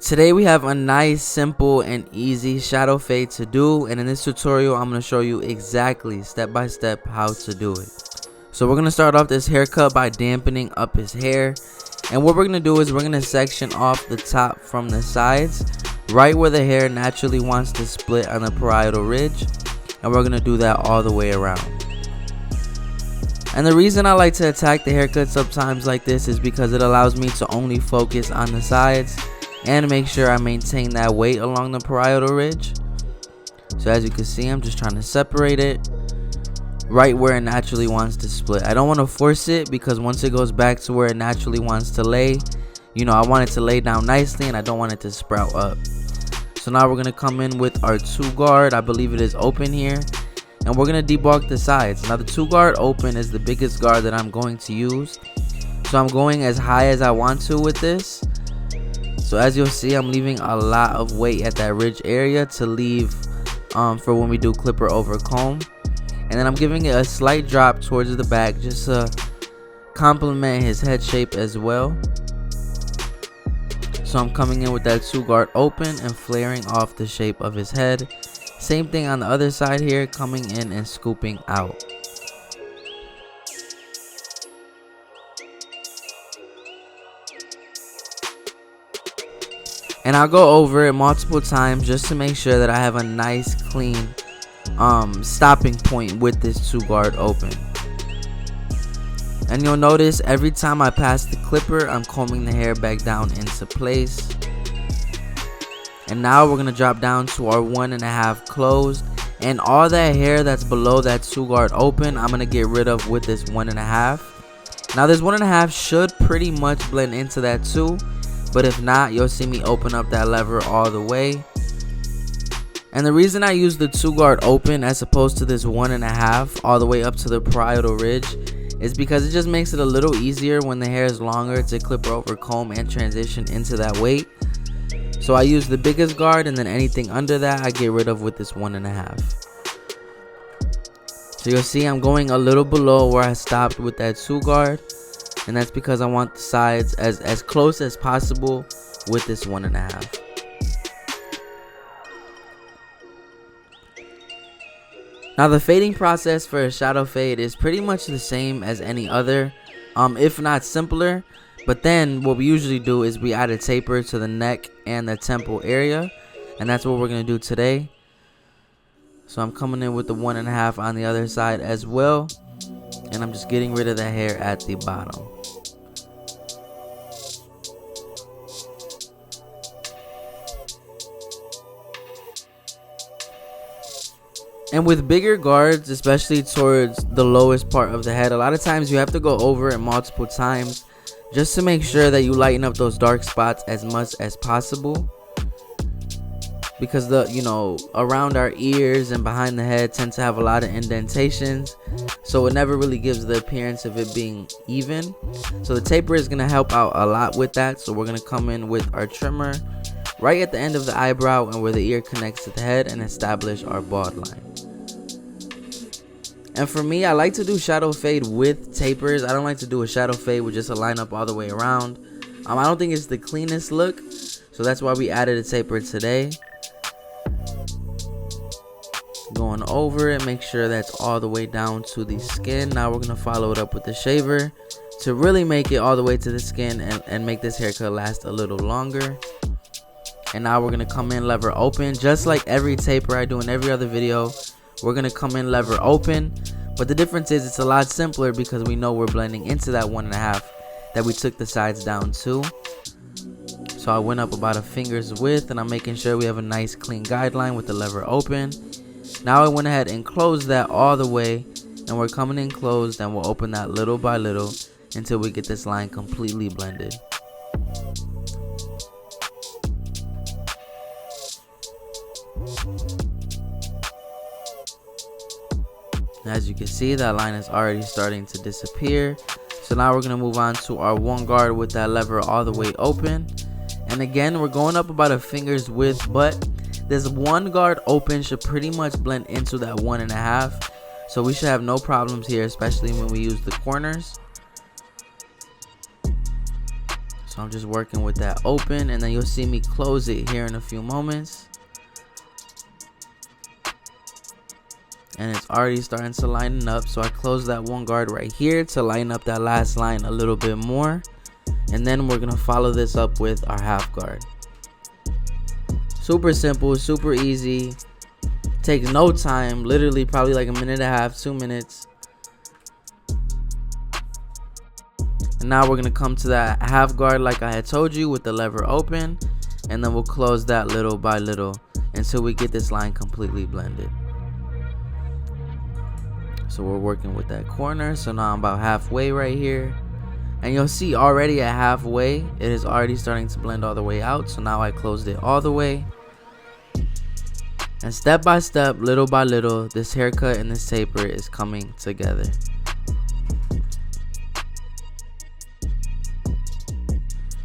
Today we have a nice, simple, and easy shadow fade to do, and in this tutorial I'm going to show you exactly step by step how to do it. So we're going to start off this haircut by dampening up his hair, and what we're going to do is we're going to section off the top from the sides, right where the hair naturally wants to split on the parietal ridge, and we're going to do that all the way around. And the reason I like to attack the haircut sometimes like this is because it allows me to only focus on the sides and make sure I maintain that weight along the parietal ridge. So as you can see, I'm just trying to separate it right where it naturally wants to split. I don't want to force it because once it goes back to where it naturally wants to lay, I want it to lay down nicely and I don't want it to sprout up. So now we're going to come in with our 2 guard. I believe it is open here. And we're going to debulk the sides. Now the 2 guard open is the biggest guard that I'm going to use. So I'm going as high as I want to with this. So as you'll see, I'm leaving a lot of weight at that ridge area to leave for when we do clipper over comb. And then I'm giving it a slight drop towards the back just to complement his head shape as well. So I'm coming in with that 2 guard open and flaring off the shape of his head. Same thing on the other side here, coming in and scooping out. And I'll go over it multiple times just to make sure that I have a nice clean stopping point with this 2 guard open. And you'll notice every time I pass the clipper, I'm combing the hair back down into place. And now we're going to drop down to our 1.5 closed. And all that hair that's below that 2 guard open, I'm going to get rid of with this 1.5. Now this 1.5 should pretty much blend into that 2. But if not, you'll see me open up that lever all the way. And the reason I use the 2 guard open as opposed to this 1.5 all the way up to the parietal ridge is because it just makes it a little easier when the hair is longer to clipper over comb and transition into that weight. So I use the biggest guard, and then anything under that I get rid of with this 1.5. So you'll see I'm going a little below where I stopped with that 2 guard. And that's because I want the sides as close as possible with this 1.5. Now the fading process for a shadow fade is pretty much the same as any other, if not simpler. But then what we usually do is we add a taper to the neck and the temple area. And that's what we're going to do today. So I'm coming in with the 1.5 on the other side as well. And I'm just getting rid of the hair at the bottom. And with bigger guards, especially towards the lowest part of the head, a lot of times you have to go over it multiple times just to make sure that you lighten up those dark spots as much as possible. Because around our ears and behind the head tend to have a lot of indentations, so it never really gives the appearance of it being even. So the taper is going to help out a lot with that. So we're going to come in with our trimmer right at the end of the eyebrow and where the ear connects to the head and establish our bald line. And for me, I like to do shadow fade with tapers. I don't like to do a shadow fade with just a line up all the way around. I don't think it's the cleanest look, so that's why we added a taper today. Going over it, make sure that's all the way down to the skin. Now we're going to follow it up with the shaver to really make it all the way to the skin and make this haircut last a little longer. And now we're going to come in lever open, just like every taper I do in every other video. We're going to come in lever open, but the difference is it's a lot simpler because we know we're blending into that 1.5 that we took the sides down to. So I went up about a finger's width, and I'm making sure we have a nice clean guideline with the lever open. Now I went ahead and closed that all the way, and we're coming in closed, and we'll open that little by little until we get this line completely blended. As you can see, that line is already starting to disappear. So now we're going to move on to our 1 guard with that lever all the way open. And again, we're going up about a finger's width, but this 1 guard open should pretty much blend into that 1.5. So we should have no problems here, especially when we use the corners. So I'm just working with that open, and then you'll see me close it here in a few moments. And it's already starting to line up. So I close that one guard right here to line up that last line a little bit more. And then we're gonna follow this up with our half guard. Super simple, super easy. Takes no time, literally probably like a minute and a half, 2 minutes. And now we're gonna come to that half guard like I had told you with the lever open. And then we'll close that little by little until we get this line completely blended. So we're working with that corner. So now I'm about halfway right here. And you'll see already at halfway, it is already starting to blend all the way out. So now I closed it all the way. And step by step, little by little, this haircut and this taper is coming together.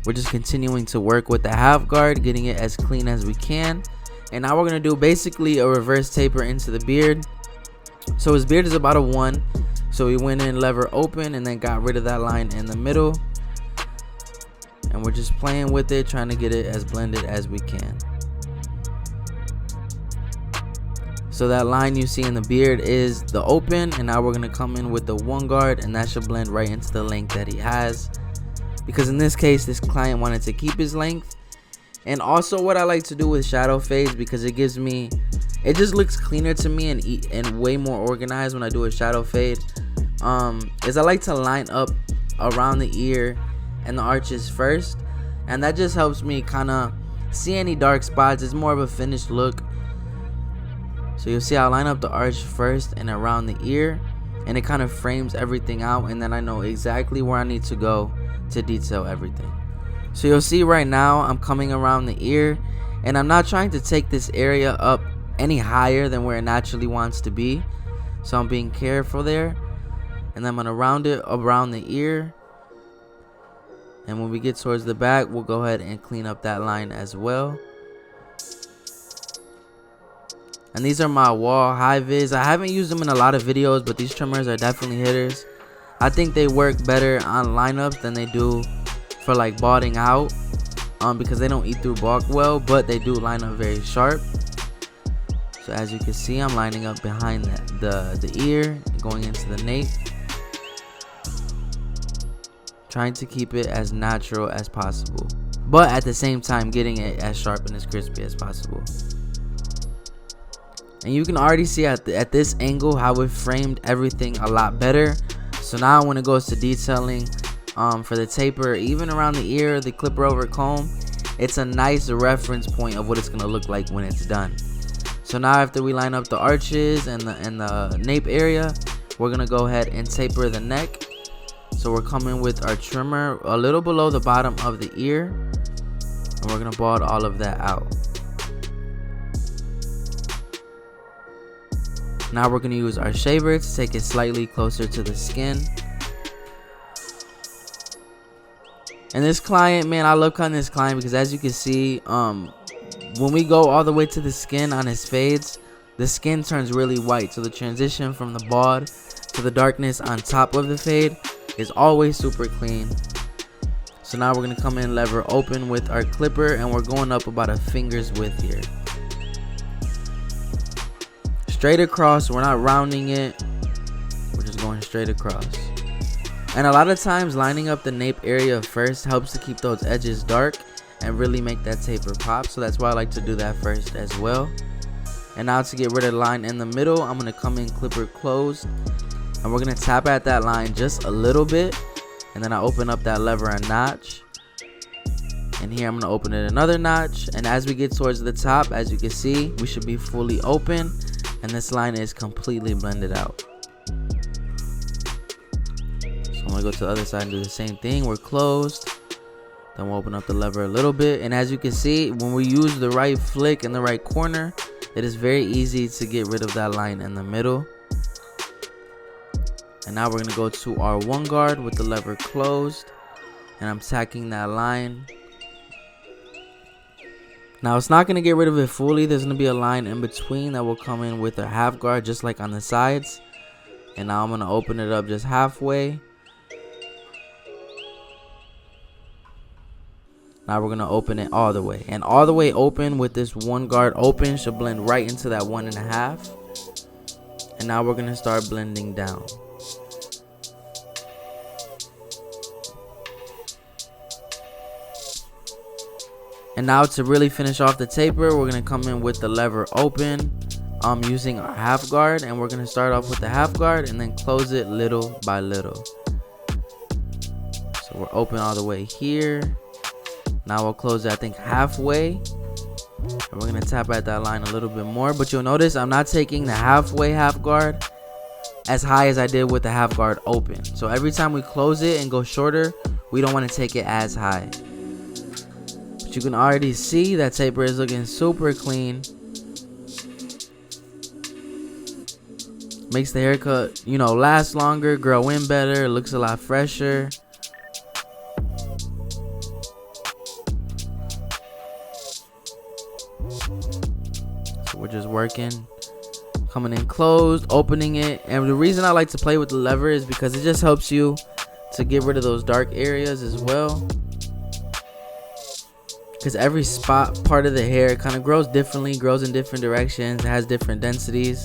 We're just continuing to work with the half guard, getting it as clean as we can. And now we're going to do basically a reverse taper into the beard. So his beard is about a 1. So we went in lever open and then got rid of that line in the middle. And we're just playing with it, trying to get it as blended as we can. So that line you see in the beard is the open. And now we're going to come in with the 1 guard, and that should blend right into the length that he has. Because in this case, this client wanted to keep his length. And also what I like to do with shadow fades, because it gives me, it just looks cleaner to me and way more organized when I do a shadow fade, is I like to line up around the ear and the arches first. And that just helps me kind of see any dark spots. It's more of a finished look. So you'll see I line up the arch first and around the ear, and it kind of frames everything out, and then I know exactly where I need to go to detail everything. So you'll see right now I'm coming around the ear, and I'm not trying to take this area up any higher than where it naturally wants to be. So I'm being careful there, and then I'm gonna round it around the ear. And when we get towards the back, we'll go ahead and clean up that line as well. And these are my wall high vis. I haven't used them in a lot of videos, but these trimmers are definitely hitters. I think they work better on lineups than they do for like balding out, because they don't eat through bulk well, but they do line up very sharp. So as you can see, I'm lining up behind the ear, going into the nape, trying to keep it as natural as possible, but at the same time getting it as sharp and as crispy as possible. And you can already see at this angle how it framed everything a lot better. So now when it goes to detailing for the taper, even around the ear, the clipper over comb, it's a nice reference point of what it's going to look like when it's done. So now after we line up the arches and the nape area, we're going to go ahead and taper the neck. So we're coming with our trimmer a little below the bottom of the ear, and we're going to bald all of that out. Now we're going to use our shaver to take it slightly closer to the skin. And this client, man, I love cutting this client because as you can see, when we go all the way to the skin on his fades, the skin turns really white. So the transition from the bald to the darkness on top of the fade is always super clean. So now we're going to come in lever open with our clipper, and we're going up about a finger's width here. Straight across, we're not rounding it, we're just going straight across. And a lot of times lining up the nape area first helps to keep those edges dark and really make that taper pop. So that's why I like to do that first as well. And now to get rid of the line in the middle, I'm going to come in clipper closed, and we're going to tap at that line just a little bit, and then I open up that lever a notch. And here I'm going to open it another notch, and as we get towards the top, as you can see, we should be fully open. And this line is completely blended out. So I'm gonna go to the other side and do the same thing. We're closed. Then we'll open up the lever a little bit. And as you can see, when we use the right flick in the right corner, it is very easy to get rid of that line in the middle. And now we're gonna go to our 1 guard with the lever closed. And I'm tacking that line. Now it's not going to get rid of it fully. There's going to be a line in between that will come in with a half guard just like on the sides. And now I'm going to open it up just halfway. Now we're gonna open it all the way, and all the way open with this one guard open should blend right into that 1.5. And now we're gonna start blending down. And now to really finish off the taper, we're gonna come in with the lever open, using our half guard, and we're gonna start off with the half guard and then close it little by little. So we're open all the way here. Now we'll close it, I think, halfway, and we're gonna tap at that line a little bit more. But you'll notice I'm not taking the halfway half guard as high as I did with the half guard open. So every time we close it and go shorter, we don't want to take it as high. But you can already see that taper is looking super clean. Makes the haircut, you know, last longer, grow in better, it looks a lot fresher. So we're just working, coming in closed, opening it. And the reason I like to play with the lever is because it just helps you to get rid of those dark areas as well. Because every part of the hair kind of grows differently, grows in different directions, it has different densities.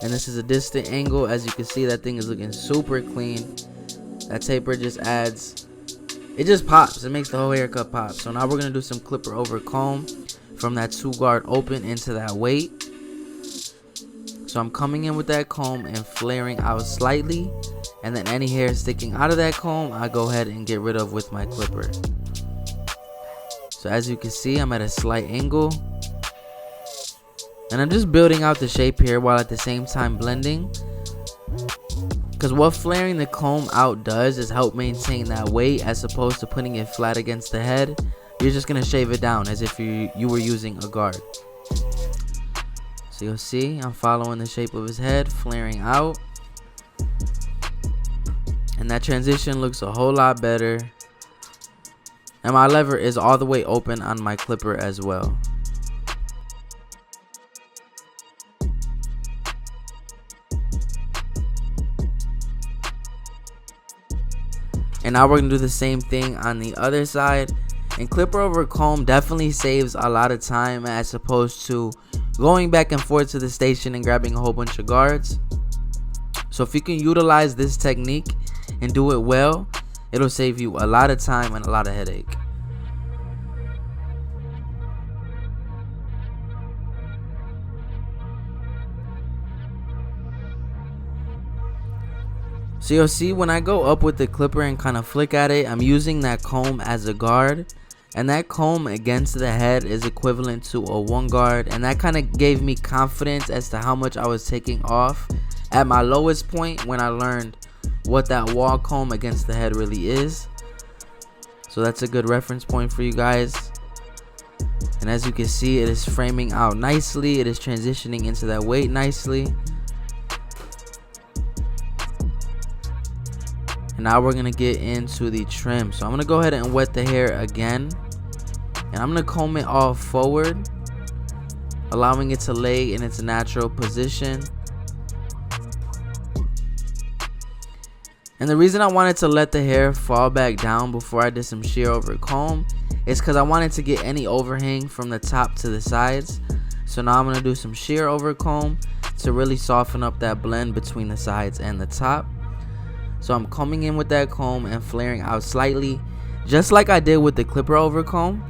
And this is a distant angle. As you can see, that thing is looking super clean. That taper just adds, it just pops. It makes the whole haircut pop. So now we're going to do some clipper over comb from that 2 guard open into that weight. So I'm coming in with that comb and flaring out slightly. And then any hair sticking out of that comb, I go ahead and get rid of with my clipper. So as you can see, I'm at a slight angle. And I'm just building out the shape here while at the same time blending. Because what flaring the comb out does is help maintain that weight, as opposed to putting it flat against the head. You're just going to shave it down as if you were using a guard. So you'll see I'm following the shape of his head, flaring out. And that transition looks a whole lot better. And my lever is all the way open on my clipper as well. And now we're going to do the same thing on the other side. And clipper over comb definitely saves a lot of time, as opposed to going back and forth to the station and grabbing a whole bunch of guards. So if you can utilize this technique and do it well, it'll save you a lot of time and a lot of headache. So you'll see when I go up with the clipper and kind of flick at it, I'm using that comb as a guard. And that comb against the head is equivalent to a 1 guard. And that kind of gave me confidence as to how much I was taking off at my lowest point, when I learned what that wall comb against the head really is. So that's a good reference point for you guys. And as you can see, it is framing out nicely. It is transitioning into that weight nicely. And now we're going to get into the trim. So I'm going to go ahead and wet the hair again. And I'm going to comb it all forward, allowing it to lay in its natural position. And the reason I wanted to let the hair fall back down before I did some shear over comb is because I wanted to get any overhang from the top to the sides. So now I'm going to do some shear over comb to really soften up that blend between the sides and the top. So I'm combing in with that comb and flaring out slightly, just like I did with the clipper over comb.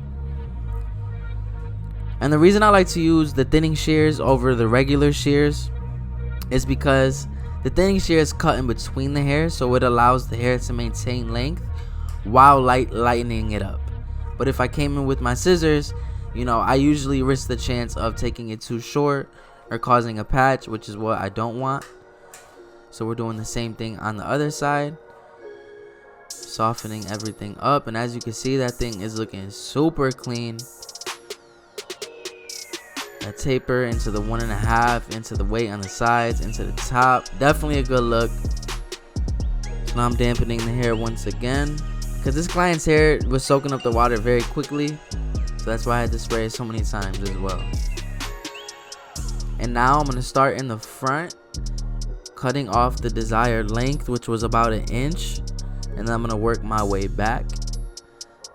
And the reason I like to use the thinning shears over the regular shears is because the thinning shears cut in between the hair, so it allows the hair to maintain length while lightening it up. But if I came in with my scissors, you know, I usually risk the chance of taking it too short or causing a patch, which is what I don't want. So we're doing the same thing on the other side, softening everything up. And as you can see, that thing is looking super clean. That taper into the 1.5, into the weight on the sides, into the top. Definitely a good look. So now I'm dampening the hair once again, because this client's hair was soaking up the water very quickly. So that's why I had to spray it so many times as well. And now I'm going to start in the front, cutting off the desired length, which was about 1 inch. And then I'm going to work my way back.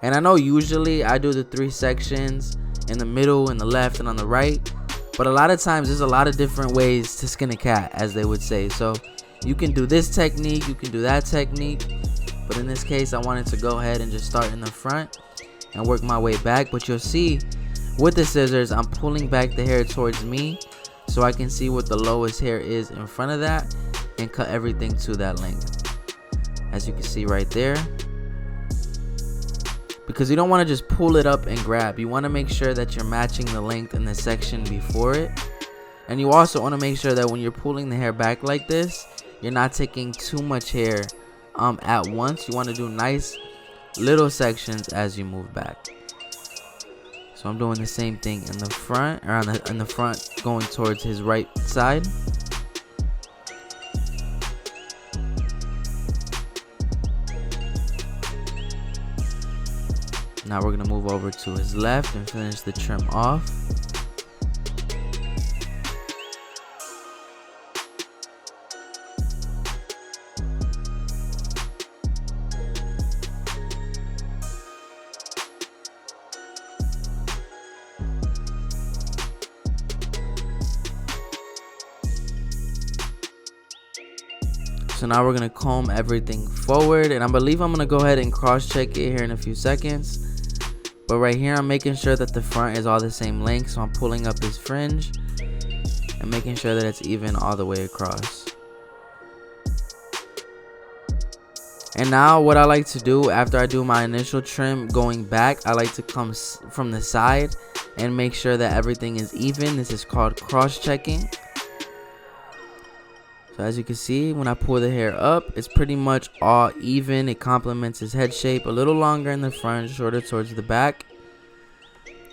And I know usually I do the 3 sections in the middle, in the left, and on the right, but a lot of times there's a lot of different ways to skin a cat, as they would say. So you can do this technique, you can do that technique, but in this case I wanted to go ahead and just start in the front and work my way back. But you'll see with the scissors I'm pulling back the hair towards me so I can see what the lowest hair is in front of that and cut everything to that length, as you can see right there. Because you don't want to just pull it up and grab. You want to make sure that you're matching the length in the section before it. And you also want to make sure that when you're pulling the hair back like this, you're not taking too much hair at once. You want to do nice little sections as you move back. So I'm doing the same thing in the front, or in the front going towards his right side. Now we're gonna move over to his left and finish the trim off. So now we're gonna comb everything forward, and I believe I'm gonna go ahead and cross check it here in a few seconds. But right here I'm making sure that the front is all the same length, so I'm pulling up his fringe and making sure that it's even all the way across. And now what I like to do after I do my initial trim going back, I like to come from the side and make sure that everything is even. This is called cross checking. So as you can see, when I pull the hair up, it's pretty much all even. It complements his head shape. A little longer in the front, shorter towards the back.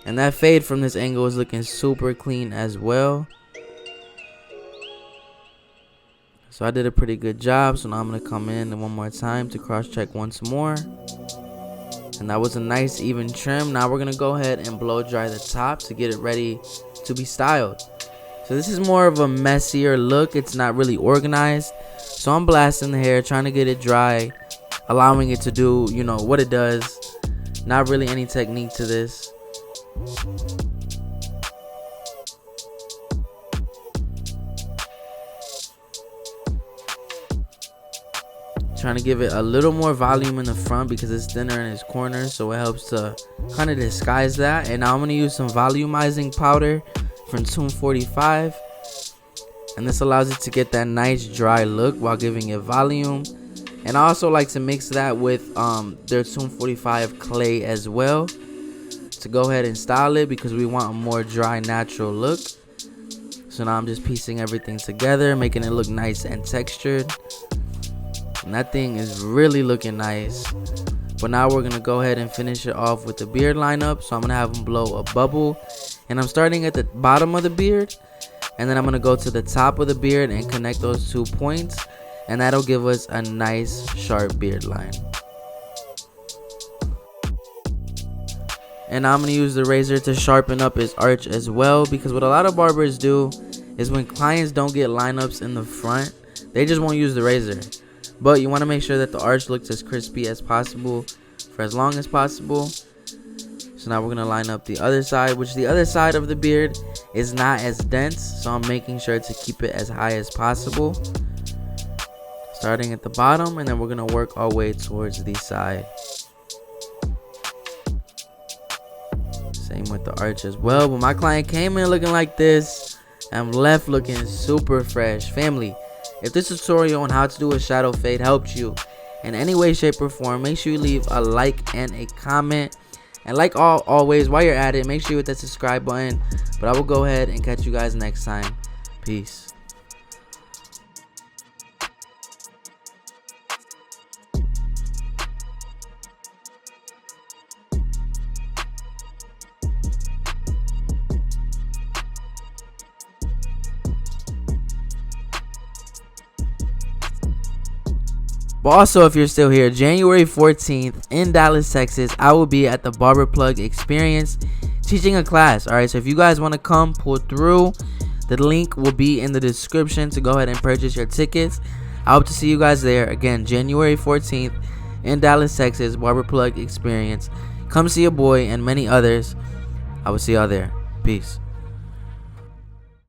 And that fade from this angle is looking super clean as well. So I did a pretty good job. So now I'm going to come in one more time to cross check once more. And that was a nice even trim. Now we're going to go ahead and blow dry the top to get it ready to be styled. So this is more of a messier look. It's not really organized. So I'm blasting the hair, trying to get it dry, allowing it to do, you know, what it does. Not really any technique to this. Trying to give it a little more volume in the front because it's thinner in its corners, so it helps to kind of disguise that. And now I'm going to use some volumizing powder from Tomb 45, and this allows it to get that nice dry look while giving it volume. And I also like to mix that with their Tomb 45 clay as well to go ahead and style it, because we want a more dry, natural look. So now I'm just piecing everything together, making it look nice and textured, and that thing is really looking nice. But now we're gonna go ahead and finish it off with the beard lineup. So I'm gonna have him blow a bubble, and I'm starting at the bottom of the beard, and then I'm gonna go to the top of the beard and connect those 2 points, and that'll give us a nice sharp beard line. And now I'm gonna use the razor to sharpen up his arch as well, because what a lot of barbers do is when clients don't get lineups in the front, they just won't use the razor. But you want to make sure that the arch looks as crispy as possible for as long as possible. So now we're going to line up the other side, which the other side of the beard is not as dense, so I'm making sure to keep it as high as possible, starting at the bottom, and then we're going to work our way towards the side. Same with the arch as well. But my client came in looking like this and left looking super fresh. Family, if this tutorial on how to do a shadow fade helped you in any way, shape, or form, make sure you leave a like and a comment. And like always, while you're at it, make sure you hit that subscribe button. But I will go ahead and catch you guys next time. Peace. But also, if you're still here, January 14th in Dallas, Texas, I will be at the Barber Plug Experience teaching a class. All right, so if you guys want to come, pull through, the link will be in the description to go ahead and purchase your tickets. I hope to see you guys there. Again, January 14th in Dallas, Texas, Barber Plug Experience. Come see your boy and many others. I will see y'all there. Peace.